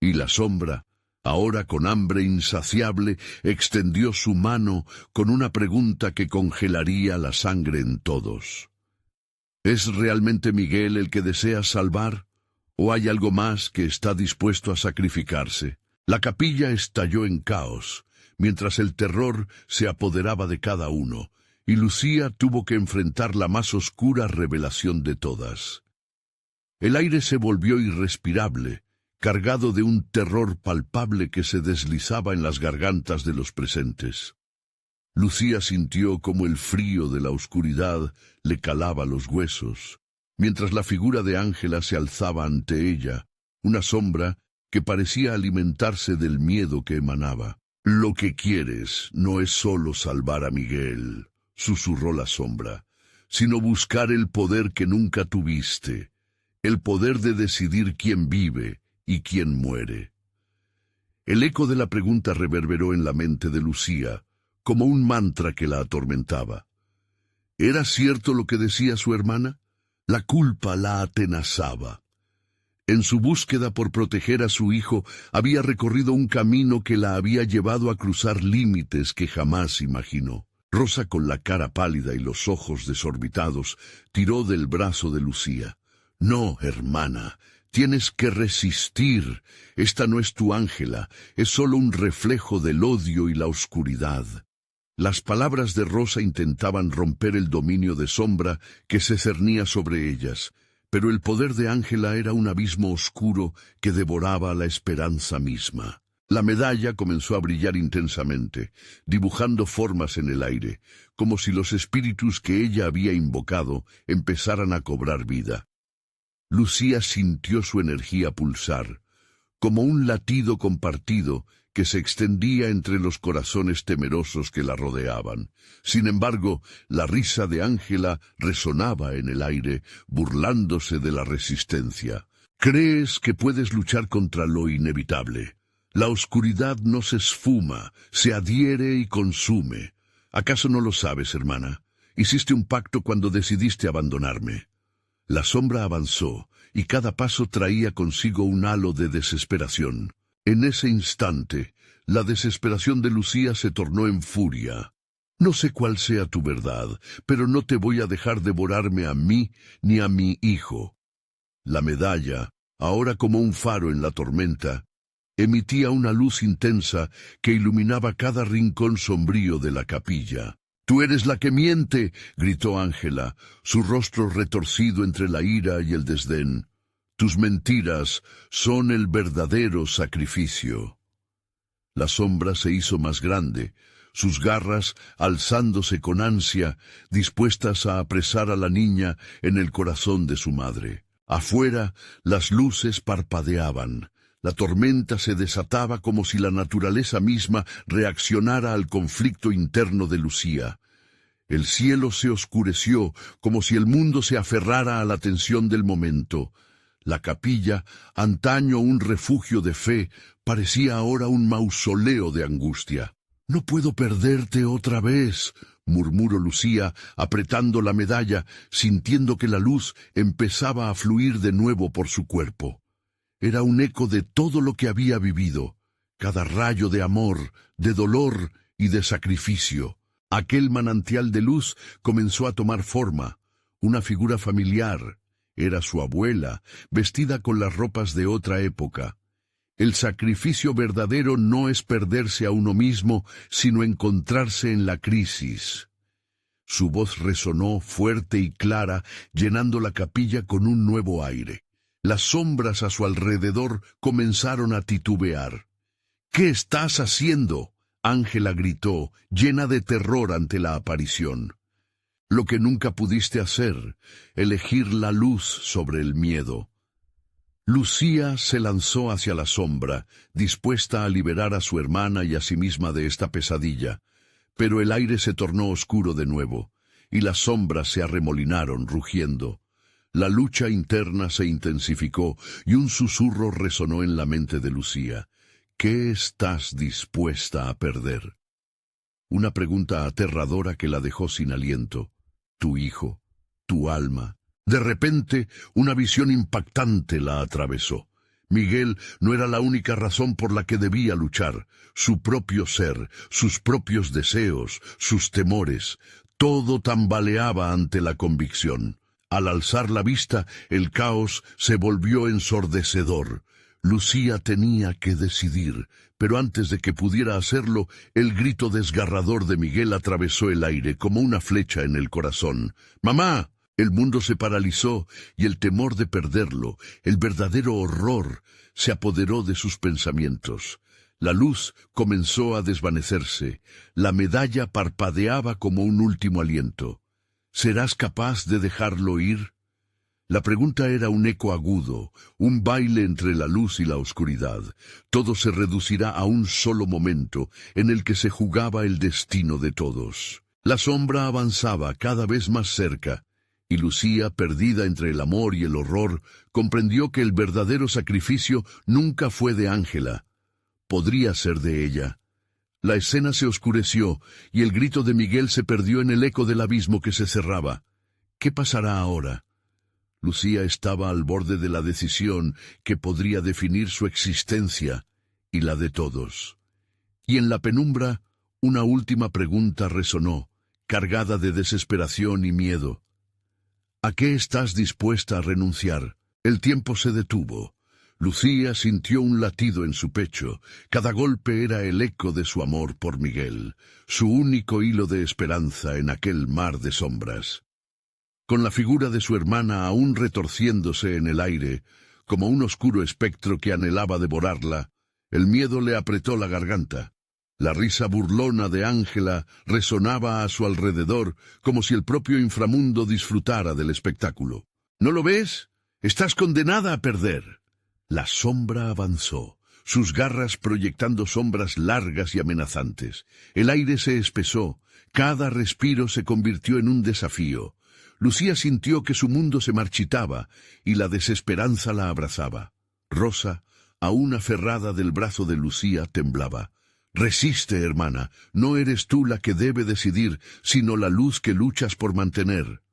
Y la sombra, ahora con hambre insaciable, extendió su mano con una pregunta que congelaría la sangre en todos. ¿Es realmente Miguel el que deseas salvar? ¿O hay algo más que está dispuesto a sacrificarse? La capilla estalló en caos, mientras el terror se apoderaba de cada uno, y Lucía tuvo que enfrentar la más oscura revelación de todas. El aire se volvió irrespirable, cargado de un terror palpable que se deslizaba en las gargantas de los presentes. Lucía sintió como el frío de la oscuridad le calaba los huesos, mientras la figura de Ángela se alzaba ante ella, una sombra que parecía alimentarse del miedo que emanaba. «Lo que quieres no es solo salvar a Miguel», susurró la sombra, «sino buscar el poder que nunca tuviste, el poder de decidir quién vive y quién muere». El eco de la pregunta reverberó en la mente de Lucía, como un mantra que la atormentaba. ¿Era cierto lo que decía su hermana? La culpa la atenazaba. En su búsqueda por proteger a su hijo, había recorrido un camino que la había llevado a cruzar límites que jamás imaginó. Rosa, con la cara pálida y los ojos desorbitados, tiró del brazo de Lucía. «No, hermana, tienes que resistir. Esta no es tu Ángela, es solo un reflejo del odio y la oscuridad». Las palabras de Rosa intentaban romper el dominio de sombra que se cernía sobre ellas, pero el poder de Ángela era un abismo oscuro que devoraba la esperanza misma. La medalla comenzó a brillar intensamente, dibujando formas en el aire, como si los espíritus que ella había invocado empezaran a cobrar vida. Lucía sintió su energía pulsar, como un latido compartido que se extendía entre los corazones temerosos que la rodeaban. Sin embargo, la risa de Ángela resonaba en el aire, burlándose de la resistencia. «Crees que puedes luchar contra lo inevitable. La oscuridad no se esfuma, se adhiere y consume. ¿Acaso no lo sabes, hermana? Hiciste un pacto cuando decidiste abandonarme». La sombra avanzó, y cada paso traía consigo un halo de desesperación. En ese instante, la desesperación de Lucía se tornó en furia. «No sé cuál sea tu verdad, pero no te voy a dejar devorarme a mí ni a mi hijo». La medalla, ahora como un faro en la tormenta, emitía una luz intensa que iluminaba cada rincón sombrío de la capilla. «Tú eres la que miente», gritó Ángela, su rostro retorcido entre la ira y el desdén. «Tus mentiras son el verdadero sacrificio». La sombra se hizo más grande, sus garras alzándose con ansia, dispuestas a apresar a la niña en el corazón de su madre. Afuera, las luces parpadeaban. La tormenta se desataba como si la naturaleza misma reaccionara al conflicto interno de Lucía. El cielo se oscureció como si el mundo se aferrara a la tensión del momento. La capilla, antaño un refugio de fe, parecía ahora un mausoleo de angustia. «No puedo perderte otra vez», murmuró Lucía, apretando la medalla, sintiendo que la luz empezaba a fluir de nuevo por su cuerpo. Era un eco de todo lo que había vivido, cada rayo de amor, de dolor y de sacrificio. Aquel manantial de luz comenzó a tomar forma, una figura familiar. Era su abuela, vestida con las ropas de otra época. El sacrificio verdadero no es perderse a uno mismo, sino encontrarse en la crisis. Su voz resonó fuerte y clara, llenando la capilla con un nuevo aire. Las sombras a su alrededor comenzaron a titubear. «¿Qué estás haciendo?», Ángela gritó, llena de terror ante la aparición. «Lo que nunca pudiste hacer, elegir la luz sobre el miedo». Lucía se lanzó hacia la sombra, dispuesta a liberar a su hermana y a sí misma de esta pesadilla, pero el aire se tornó oscuro de nuevo, y las sombras se arremolinaron, rugiendo. La lucha interna se intensificó, y un susurro resonó en la mente de Lucía. «¿Qué estás dispuesta a perder?». Una pregunta aterradora que la dejó sin aliento. «¿Tu hijo? ¿Tu alma?». De repente, una visión impactante la atravesó. Miguel no era la única razón por la que debía luchar. Su propio ser, sus propios deseos, sus temores, todo tambaleaba ante la convicción. Al alzar la vista, el caos se volvió ensordecedor. Lucía tenía que decidir, pero antes de que pudiera hacerlo, el grito desgarrador de Miguel atravesó el aire como una flecha en el corazón. «¡Mamá!». El mundo se paralizó y el temor de perderlo, el verdadero horror, se apoderó de sus pensamientos. La luz comenzó a desvanecerse, la medalla parpadeaba como un último aliento. ¿Serás capaz de dejarlo ir? La pregunta era un eco agudo, un baile entre la luz y la oscuridad. Todo se reducirá a un solo momento en el que se jugaba el destino de todos. La sombra avanzaba cada vez más cerca, y Lucía, perdida entre el amor y el horror, comprendió que el verdadero sacrificio nunca fue de Ángela. Podría ser de ella. La escena se oscureció, y el grito de Miguel se perdió en el eco del abismo que se cerraba. ¿Qué pasará ahora? Lucía estaba al borde de la decisión que podría definir su existencia y la de todos. Y en la penumbra, una última pregunta resonó, cargada de desesperación y miedo. ¿A qué estás dispuesta a renunciar? El tiempo se detuvo. Lucía sintió un latido en su pecho. Cada golpe era el eco de su amor por Miguel, su único hilo de esperanza en aquel mar de sombras. Con la figura de su hermana aún retorciéndose en el aire, como un oscuro espectro que anhelaba devorarla, el miedo le apretó la garganta. La risa burlona de Ángela resonaba a su alrededor, como si el propio inframundo disfrutara del espectáculo. ¿No lo ves? Estás condenada a perder. La sombra avanzó, sus garras proyectando sombras largas y amenazantes. El aire se espesó, cada respiro se convirtió en un desafío. Lucía sintió que su mundo se marchitaba, y la desesperanza la abrazaba. Rosa, aún aferrada del brazo de Lucía, temblaba. «Resiste, hermana, no eres tú la que debe decidir, sino la luz que luchas por mantener».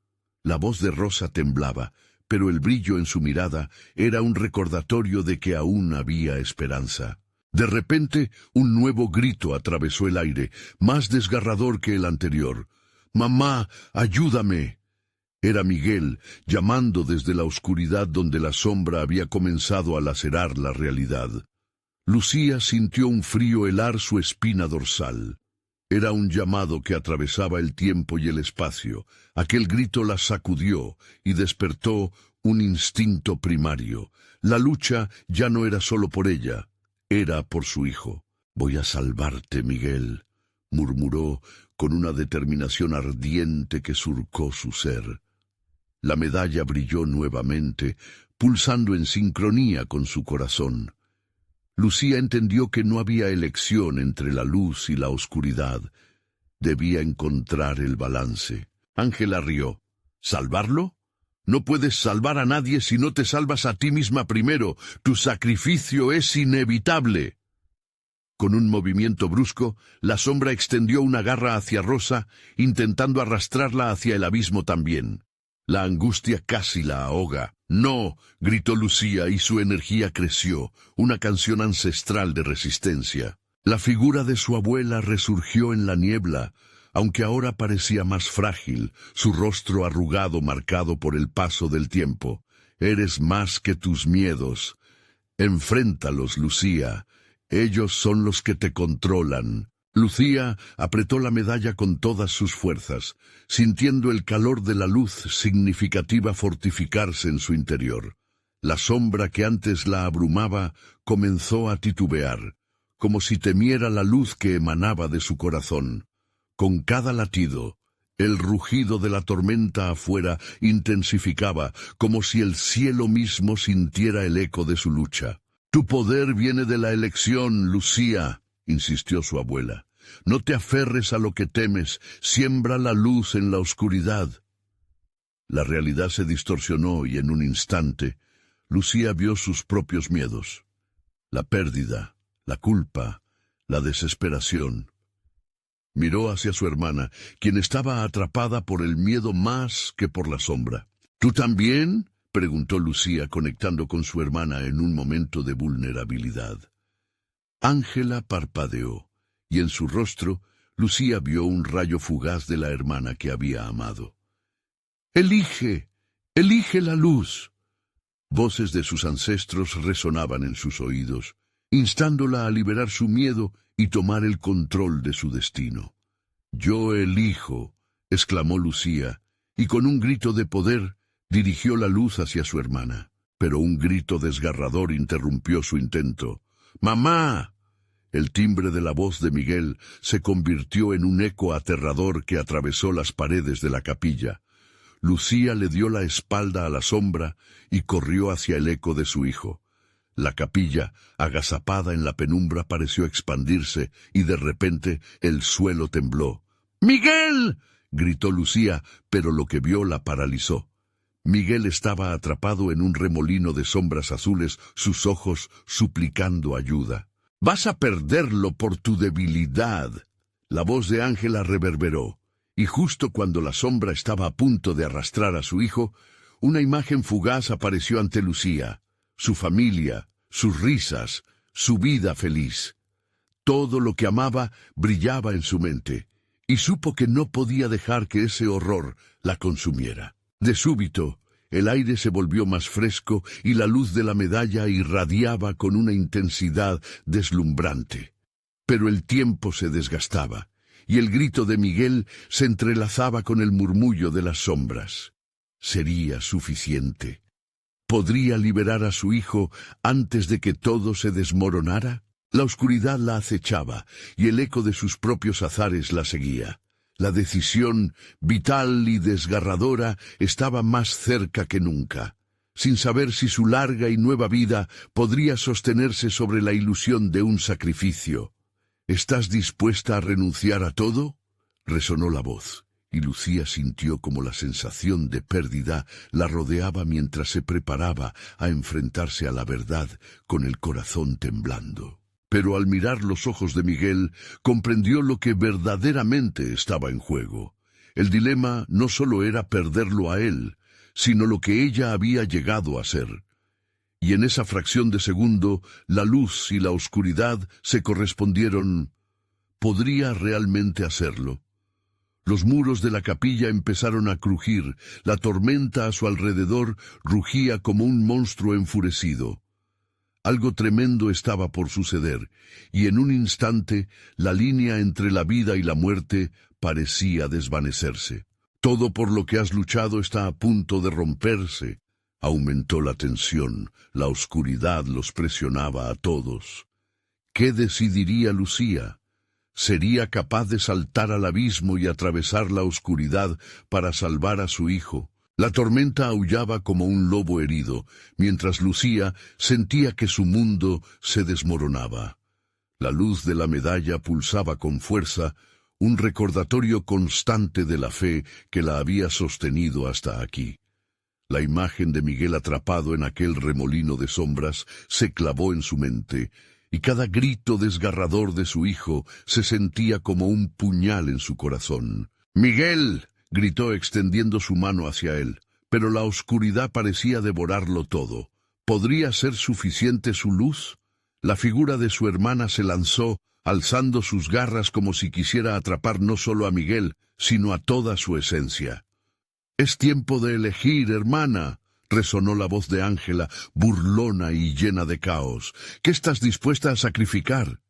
La voz de Rosa temblaba, pero el brillo en su mirada era un recordatorio de que aún había esperanza. De repente, un nuevo grito atravesó el aire, más desgarrador que el anterior. «¡Mamá, ayúdame!». Era Miguel, llamando desde la oscuridad donde la sombra había comenzado a lacerar la realidad. Lucía sintió un frío helar su espina dorsal. Era un llamado que atravesaba el tiempo y el espacio. Aquel grito la sacudió y despertó un instinto primario. La lucha ya no era solo por ella, era por su hijo. «Voy a salvarte, Miguel», murmuró con una determinación ardiente que surcó su ser. La medalla brilló nuevamente, pulsando en sincronía con su corazón. Lucía entendió que no había elección entre la luz y la oscuridad. Debía encontrar el balance. Ángela rió. ¿Salvarlo? No puedes salvar a nadie si no te salvas a ti misma primero. Tu sacrificio es inevitable. Con un movimiento brusco, la sombra extendió una garra hacia Rosa, intentando arrastrarla hacia el abismo también. La angustia casi la ahoga. «No», gritó Lucía y su energía creció, una canción ancestral de resistencia. La figura de su abuela resurgió en la niebla, aunque ahora parecía más frágil, su rostro arrugado marcado por el paso del tiempo. «Eres más que tus miedos. Enfréntalos, Lucía. Ellos son los que te controlan». Lucía apretó la medalla con todas sus fuerzas, sintiendo el calor de la luz significativa fortificarse en su interior. La sombra que antes la abrumaba comenzó a titubear, como si temiera la luz que emanaba de su corazón. Con cada latido, el rugido de la tormenta afuera intensificaba, como si el cielo mismo sintiera el eco de su lucha. «Tu poder viene de la elección, Lucía», insistió su abuela. «No te aferres a lo que temes, siembra la luz en la oscuridad». La realidad se distorsionó y en un instante, Lucía vio sus propios miedos. La pérdida, la culpa, la desesperación. Miró hacia su hermana, quien estaba atrapada por el miedo más que por la sombra. «¿Tú también?», preguntó Lucía, conectando con su hermana en un momento de vulnerabilidad. Ángela parpadeó, y en su rostro, Lucía vio un rayo fugaz de la hermana que había amado. «Elige, elige la luz». Voces de sus ancestros resonaban en sus oídos, instándola a liberar su miedo y tomar el control de su destino. «Yo elijo», exclamó Lucía, y con un grito de poder dirigió la luz hacia su hermana. Pero un grito desgarrador interrumpió su intento. «¡Mamá!». El timbre de la voz de Miguel se convirtió en un eco aterrador que atravesó las paredes de la capilla. Lucía le dio la espalda a la sombra y corrió hacia el eco de su hijo. La capilla, agazapada en la penumbra, pareció expandirse y de repente el suelo tembló. «¡Miguel!», gritó Lucía, pero lo que vio la paralizó. Miguel estaba atrapado en un remolino de sombras azules, sus ojos suplicando ayuda. «Vas a perderlo por tu debilidad». La voz de Ángela reverberó, y justo cuando la sombra estaba a punto de arrastrar a su hijo, una imagen fugaz apareció ante Lucía. Su familia, sus risas, su vida feliz. Todo lo que amaba brillaba en su mente, y supo que no podía dejar que ese horror la consumiera. De súbito, el aire se volvió más fresco y la luz de la medalla irradiaba con una intensidad deslumbrante. Pero el tiempo se desgastaba, y el grito de Miguel se entrelazaba con el murmullo de las sombras. ¿Sería suficiente? ¿Podría liberar a su hijo antes de que todo se desmoronara? La oscuridad la acechaba, y el eco de sus propios azares la seguía. La decisión, vital y desgarradora, estaba más cerca que nunca, sin saber si su larga y nueva vida podría sostenerse sobre la ilusión de un sacrificio. «¿Estás dispuesta a renunciar a todo?», resonó la voz, y Lucía sintió como la sensación de pérdida la rodeaba mientras se preparaba a enfrentarse a la verdad con el corazón temblando. Pero al mirar los ojos de Miguel, comprendió lo que verdaderamente estaba en juego. El dilema no solo era perderlo a él, sino lo que ella había llegado a ser. Y en esa fracción de segundo, la luz y la oscuridad se correspondieron. ¿Podría realmente hacerlo? Los muros de la capilla empezaron a crujir, la tormenta a su alrededor rugía como un monstruo enfurecido. Algo tremendo estaba por suceder, y en un instante la línea entre la vida y la muerte parecía desvanecerse. Todo por lo que has luchado está a punto de romperse. Aumentó la tensión, la oscuridad los presionaba a todos. ¿Qué decidiría Lucía? ¿Sería capaz de saltar al abismo y atravesar la oscuridad para salvar a su hijo? La tormenta aullaba como un lobo herido, mientras Lucía sentía que su mundo se desmoronaba. La luz de la medalla pulsaba con fuerza, un recordatorio constante de la fe que la había sostenido hasta aquí. La imagen de Miguel atrapado en aquel remolino de sombras se clavó en su mente, y cada grito desgarrador de su hijo se sentía como un puñal en su corazón. «¡Miguel!», gritó extendiendo su mano hacia él, pero la oscuridad parecía devorarlo todo. ¿Podría ser suficiente su luz? La figura de su hermana se lanzó, alzando sus garras como si quisiera atrapar no solo a Miguel, sino a toda su esencia. «Es tiempo de elegir, hermana», resonó la voz de Ángela, burlona y llena de caos. «¿Qué estás dispuesta a sacrificar?».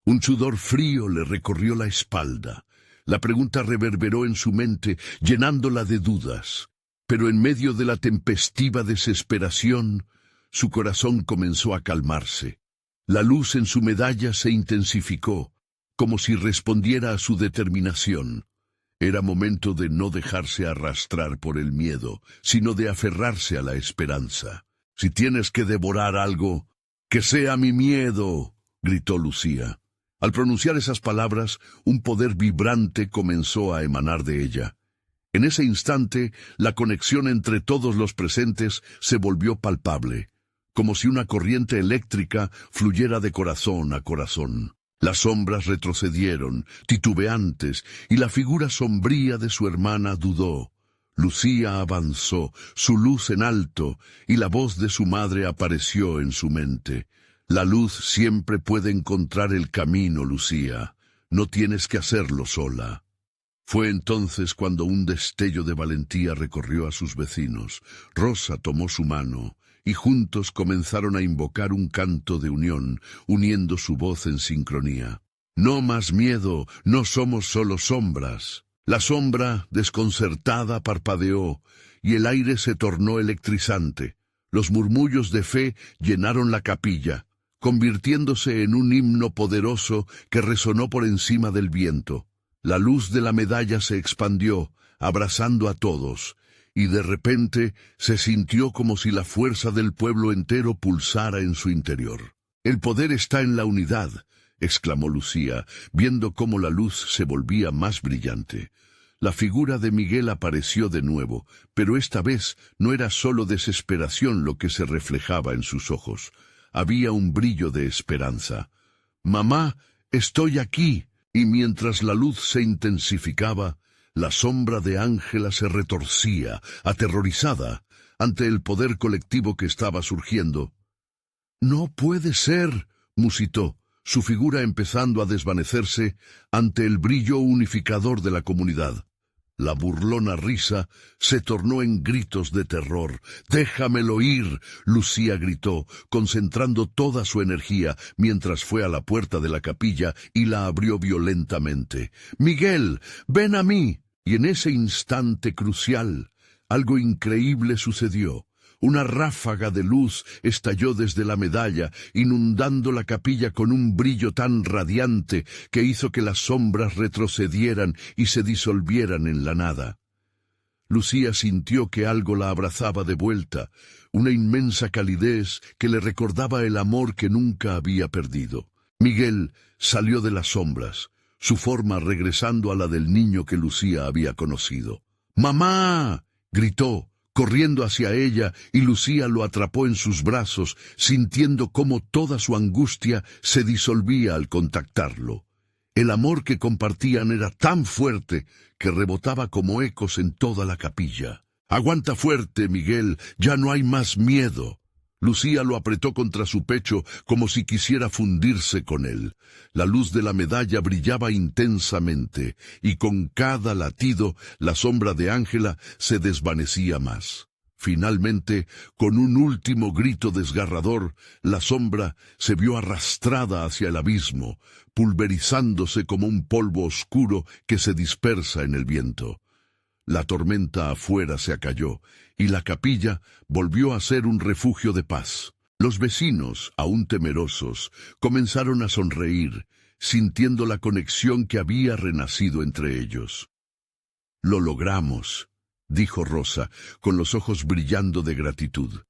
Un sudor frío le recorrió la espalda. La pregunta reverberó en su mente, llenándola de dudas. Pero en medio de la tempestiva desesperación, su corazón comenzó a calmarse. La luz en su medalla se intensificó, como si respondiera a su determinación. Era momento de no dejarse arrastrar por el miedo, sino de aferrarse a la esperanza. «Si tienes que devorar algo, que sea mi miedo», gritó Lucía. Al pronunciar esas palabras, un poder vibrante comenzó a emanar de ella. En ese instante, la conexión entre todos los presentes se volvió palpable, como si una corriente eléctrica fluyera de corazón a corazón. Las sombras retrocedieron, titubeantes, y la figura sombría de su hermana dudó. Lucía avanzó, su luz en alto, y la voz de su madre apareció en su mente. «La luz siempre puede encontrar el camino, Lucía. No tienes que hacerlo sola». Fue entonces cuando un destello de valentía recorrió a sus vecinos. Rosa tomó su mano, y juntos comenzaron a invocar un canto de unión, uniendo su voz en sincronía. «No más miedo, no somos solo sombras». La sombra, desconcertada, parpadeó, y el aire se tornó electrizante. Los murmullos de fe llenaron la capilla, convirtiéndose en un himno poderoso que resonó por encima del viento. La luz de la medalla se expandió, abrazando a todos, y de repente se sintió como si la fuerza del pueblo entero pulsara en su interior. «El poder está en la unidad», exclamó Lucía, viendo cómo la luz se volvía más brillante. La figura de Miguel apareció de nuevo, pero esta vez no era solo desesperación lo que se reflejaba en sus ojos. Había un brillo de esperanza. «Mamá, estoy aquí». Y mientras la luz se intensificaba, la sombra de Ángela se retorcía, aterrorizada, ante el poder colectivo que estaba surgiendo. «No puede ser», musitó, su figura empezando a desvanecerse ante el brillo unificador de la comunidad. La burlona risa se tornó en gritos de terror. «¡Déjamelo ir!», Lucía gritó, concentrando toda su energía mientras fue a la puerta de la capilla y la abrió violentamente. «¡Miguel, ven a mí!». Y en ese instante crucial, algo increíble sucedió. Una ráfaga de luz estalló desde la medalla, inundando la capilla con un brillo tan radiante que hizo que las sombras retrocedieran y se disolvieran en la nada. Lucía sintió que algo la abrazaba de vuelta, una inmensa calidez que le recordaba el amor que nunca había perdido. Miguel salió de las sombras, su forma regresando a la del niño que Lucía había conocido. «¡Mamá!», gritó, corriendo hacia ella, y Lucía lo atrapó en sus brazos, sintiendo cómo toda su angustia se disolvía al contactarlo. El amor que compartían era tan fuerte que rebotaba como ecos en toda la capilla. «Aguanta fuerte, Miguel, ya no hay más miedo». Lucía lo apretó contra su pecho como si quisiera fundirse con él. La luz de la medalla brillaba intensamente, y con cada latido la sombra de Ángela se desvanecía más. Finalmente, con un último grito desgarrador, la sombra se vio arrastrada hacia el abismo, pulverizándose como un polvo oscuro que se dispersa en el viento. La tormenta afuera se acalló, y la capilla volvió a ser un refugio de paz. Los vecinos, aún temerosos, comenzaron a sonreír, sintiendo la conexión que había renacido entre ellos. «Lo logramos», dijo Rosa, con los ojos brillando de gratitud.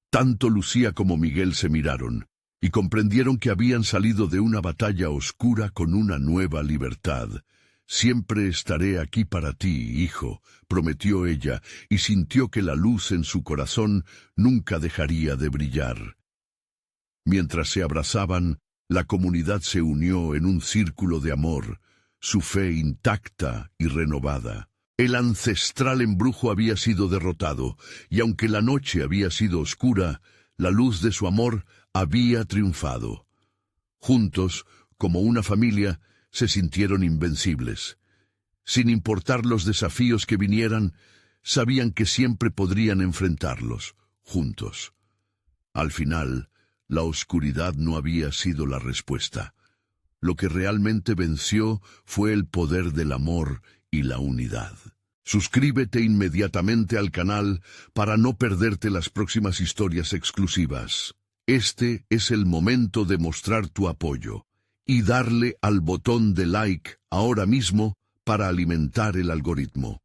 Tanto Lucía como Miguel se miraron, y comprendieron que habían salido de una batalla oscura con una nueva libertad. «Siempre estaré aquí para ti, hijo», prometió ella, y sintió que la luz en su corazón nunca dejaría de brillar. Mientras se abrazaban, la comunidad se unió en un círculo de amor, su fe intacta y renovada. El ancestral embrujo había sido derrotado, y aunque la noche había sido oscura, la luz de su amor había triunfado. Juntos, como una familia, se sintieron invencibles. Sin importar los desafíos que vinieran, sabían que siempre podrían enfrentarlos, juntos. Al final, la oscuridad no había sido la respuesta. Lo que realmente venció fue el poder del amor y la unidad. Suscríbete inmediatamente al canal para no perderte las próximas historias exclusivas. Este es el momento de mostrar tu apoyo y darle al botón de like ahora mismo para alimentar el algoritmo.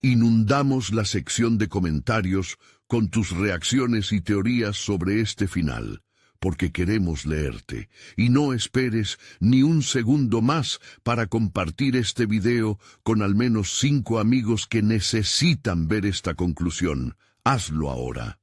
Inundamos la sección de comentarios con tus reacciones y teorías sobre este final, porque queremos leerte, y no esperes ni un segundo más para compartir este video con al menos 5 amigos que necesitan ver esta conclusión. Hazlo ahora.